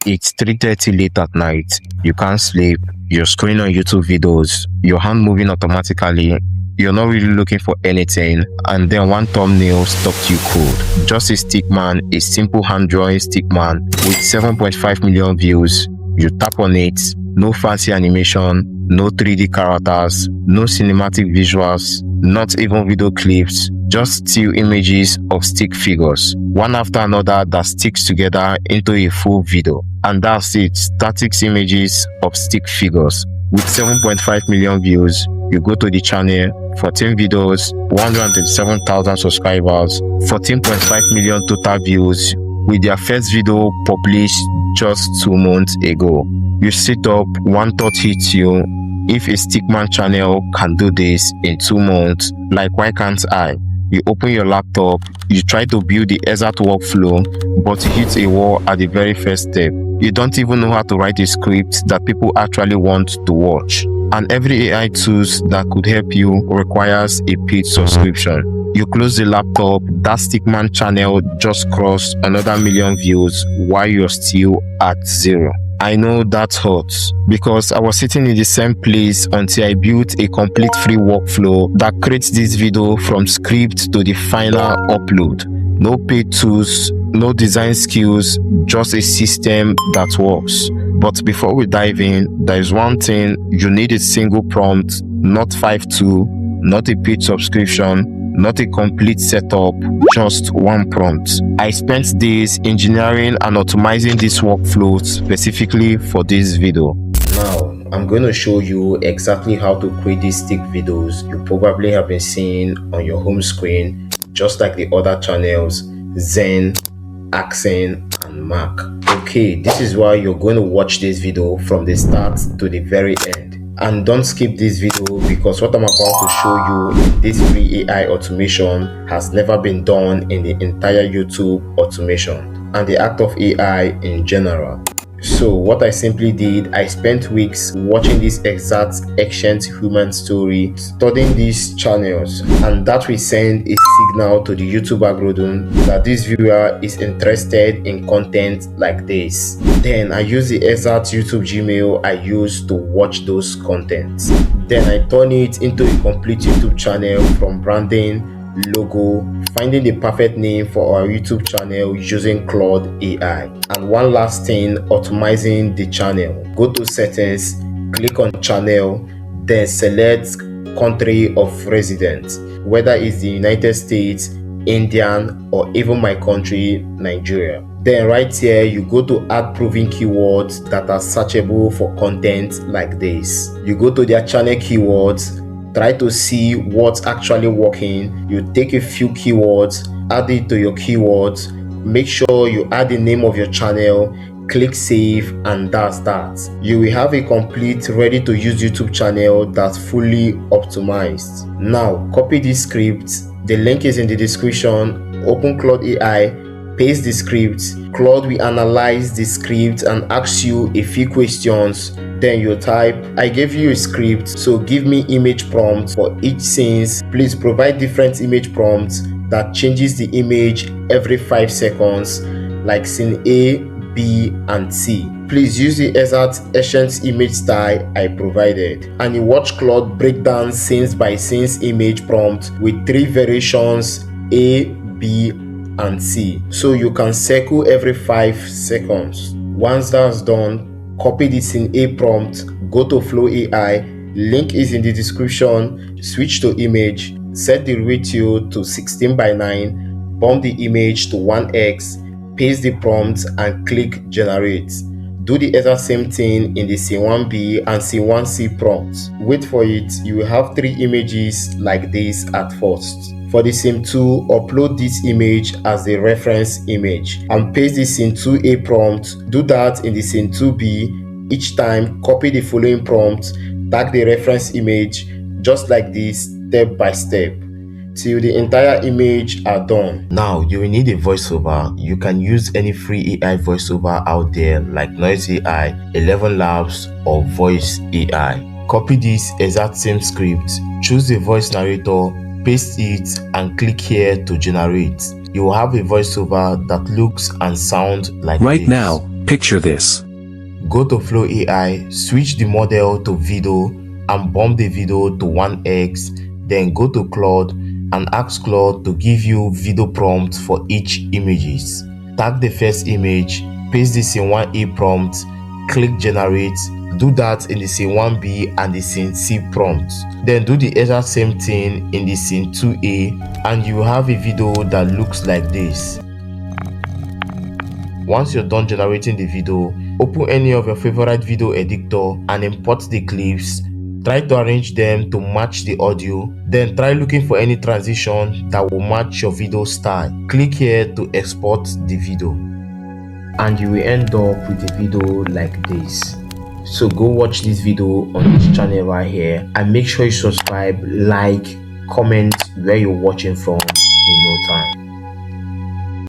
It's 3:30 late at night. You can't sleep. You're scrolling on YouTube videos. Your hand moving automatically. You're not really looking for anything, and then one thumbnail stopped you cold. Just a stickman, a simple hand-drawing stickman with 7.5 million views. You tap on it, no fancy animation, no 3D characters, no cinematic visuals, not even video clips, just still images of stick figures, one after another that sticks together into a full video. And that's it, static images of stick figures. With 7.5 million views, you go to the channel, 14 videos, 127,000 subscribers, 14.5 million total views, with their first video published just 2 months ago. You sit up, one thought hits you: if a stickman channel can do this in 2 months, like why can't I? You open your laptop, you try to build the exact workflow, but you hit a wall at the very first step. You don't even know how to write a script that people actually want to watch. And every AI tools that could help you requires a paid subscription. You close the laptop, that stickman channel just crossed another million views while you're still at 0. I know that hurts, because I was sitting in the same place until I built a complete free workflow that creates this video from script to the final upload. No paid tools, no design skills, just a system that works. But before we dive in, there is one thing: you need a single prompt, not 5 tools, not a paid subscription, not a complete setup, just one prompt. I spent days engineering and optimizing this workflow specifically for this video. Now, I'm going to show you exactly how to create these stick videos you probably have been seeing on your home screen, just like the other channels, Zen, Accent, and Mac. Okay, this is why you're going to watch this video from the start to the very end. And don't skip this video, because what I'm about to show you in this free AI automation has never been done in the entire YouTube automation and the act of AI in general. So what I simply did, I spent weeks watching this exact ancient human story, studying these channels, and that will send a signal to the YouTube algorithm that this viewer is interested in content like this. Then I use the exact YouTube Gmail I used to watch those contents. Then I turn it into a complete YouTube channel, from branding, logo, finding the perfect name for our YouTube channel using Claude AI. And one last thing, optimizing the channel. Go to settings, click on channel, then select country of residence, whether it's the United States, Indian, or even my country, Nigeria. Then right here, you go to add proven keywords that are searchable for content like this. You go to their channel keywords, try to see what's actually working. You take a few keywords, add it to your keywords, make sure you add the name of your channel, click save, and that's that. You will have a complete ready to use YouTube channel that's fully optimized. Now copy this script, the link is in the description. Open Claude AI, paste the script. Claude will analyze the script and ask you a few questions. Then you type, I gave you a script, so give me image prompts for each scene. Please provide different image prompts that changes the image every 5 seconds, like scene A, B, and C. Please use the exact ancient image style I provided. And you watch Claude break down scenes by scenes image prompt with 3 variations, A, B, and C. So you can circle every 5 seconds. Once that's done, copy the scene A prompt, go to Flow AI, link is in the description, switch to image, set the ratio to 16:9, bump the image to 1x, paste the prompt and click generate. Do the exact same thing in the scene 1B and scene 1C prompts. Wait for it, you will have 3 images like this at first. For the scene 2, upload this image as the reference image and paste the scene 2A prompt. Do that in the scene 2B. Each time, copy the following prompt, tag the reference image, just like this, step by step, till the entire image are done. Now, you will need a voiceover. You can use any free AI voiceover out there like Noise AI, 11 Labs, or Voice AI. Copy this exact same script, choose the voice narrator, paste it, and click here to generate. You will have a voiceover that looks and sounds like right this. now. Picture this. Go to Flow AI, switch the model to video and bump the video to 1x, then go to Claude and ask Claude to give you video prompts for each images. Tag the first image, paste the scene 1A prompt, click generate, do that in the scene 1B and the scene C prompt. Then do the exact same thing in the scene 2A and you have a video that looks like this. Once you're done generating the video, open any of your favorite video editor and import the clips. Try to arrange them to match the audio. Then try looking for any transition that will match your video style. Click here to export the video. And you will end up with a video like this. So go watch this video on this channel right here and make sure you subscribe, like, comment where you're watching from.